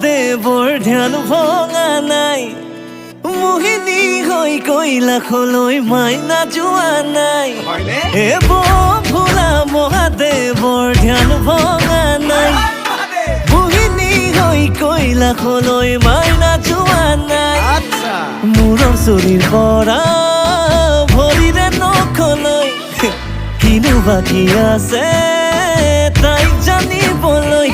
দেৱৰ ধ্যান ভঙা নাই মোহিনী হৈ কৈলাশলৈ মাইনা যোৱা নাই হে ভোলা মহাদেৱৰ ধ্যান ভঙা নাই মোহিনী হৈ কৈলাশলৈ মাইনা যোৱা নাই মূৰৰ চুলিৰ পৰা ভৰিৰে নখলৈ কিনো বাকী আছে তাইক জানিবলৈ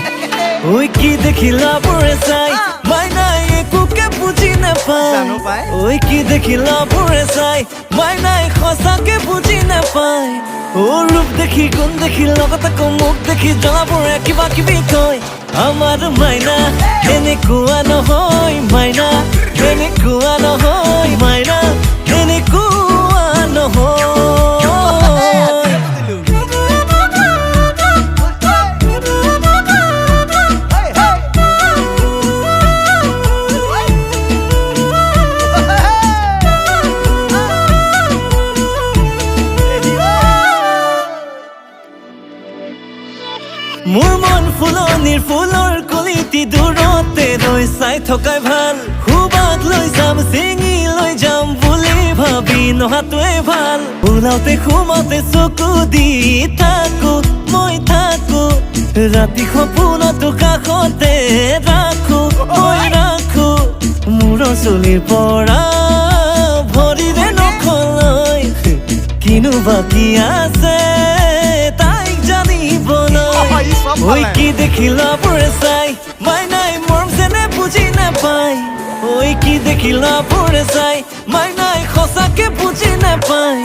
ওই কি দেখিলা পুরে চাই মাইনাই একোকে বুঝি নাপায় ওই কি দেখিলা পুরে চাই মাইনাই সঁচাকে বুঝি নাপায় ও রূপ দেখি গুণ দেখি লগত আকৌ মুখ দেখি জ্বলা পুৰে কিবা কিবি কয় আমাৰ মাইনা এনেকুৱা নহয় মাইনা এনেকুৱা নহয় মাইনা এনেকুৱা নহয় মোৰ মন ফুলনিৰ ফুলৰ কলিটি দূৰতে ৰৈ চাই থকাই ভাল খুবাক লৈ যাম চিঙি লৈ যাম বুলি ভাবি নহাটোৱে ভাল ওলাওতে সোমাওতে চকু দি থাকো মই থাকো ৰাতি সপোনতো কাষতে ৰাখো মই ৰাখো মূৰৰ চুলিৰ পৰা ভৰিৰে নখলৈ কিনো বাকী আছে তাইক জানিবলৈ ওই কি দেখিলা পুৰে চাই মাইনাই মৰম যেনে বুজি নাপায় ওই কি দেখিলা পুৰে চাই মাইনাই সঁচাকে বুজি নাপায়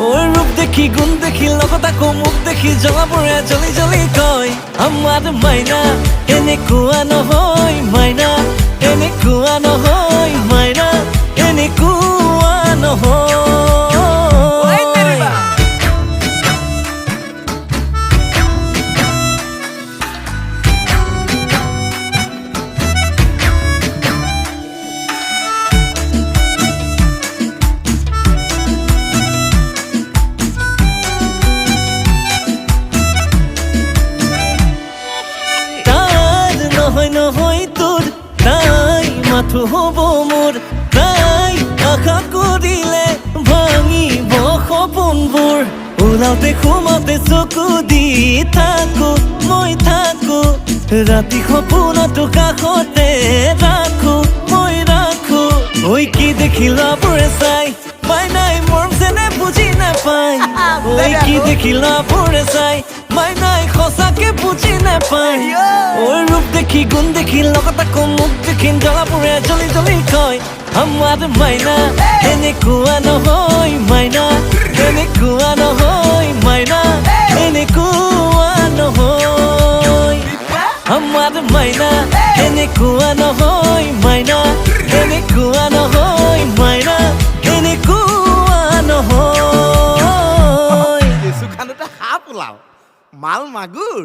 ওই ৰূপ দেখি গুণ দেখি লগত আকৌ মুখ দেখি জ্বলা পুৰে জ্বলি জ্বলি কয় আমাৰ মাইনা এনেকুৱা নহয় মাইনা এনেকুৱা নহয় মাইনা এনেকুৱা নহয় নহয় তোৰ তাই মাথো হ'ব মোৰ তাই আশা কৰিলে ভাঙিব সপোনবোৰ ওলাওতে সোমাওতে চকু দি থাকো মই থাকো ৰাতি সপোনতো কাষতে ৰাখো মই ৰাখো ওই কি দেখিলা পুৰে চাই মাইনাই মৰম যেনে বুজি নাপায় ওই কি দেখিলা পুৰে চাই মাইনাই সঁচাকে বুজি নাপায় ওই ৰূপ দেখি গুণ দেখি লগত আকৌ মুখ দেখি জ্বলা পুৰে জ্বলি জ্বলি কয় আমাৰ মাইনা এনেকুৱা নহয় মাইনা এনেকুৱা নহয় মাইনা এনেকুৱা নহয় আমাৰ মাইনা এনেকুৱা নহয় মাইনা এনেকুৱা নহয় মাইনা এনেকুৱা নহয় সুখানতে সাপ ওলাও মাল মাগুৰ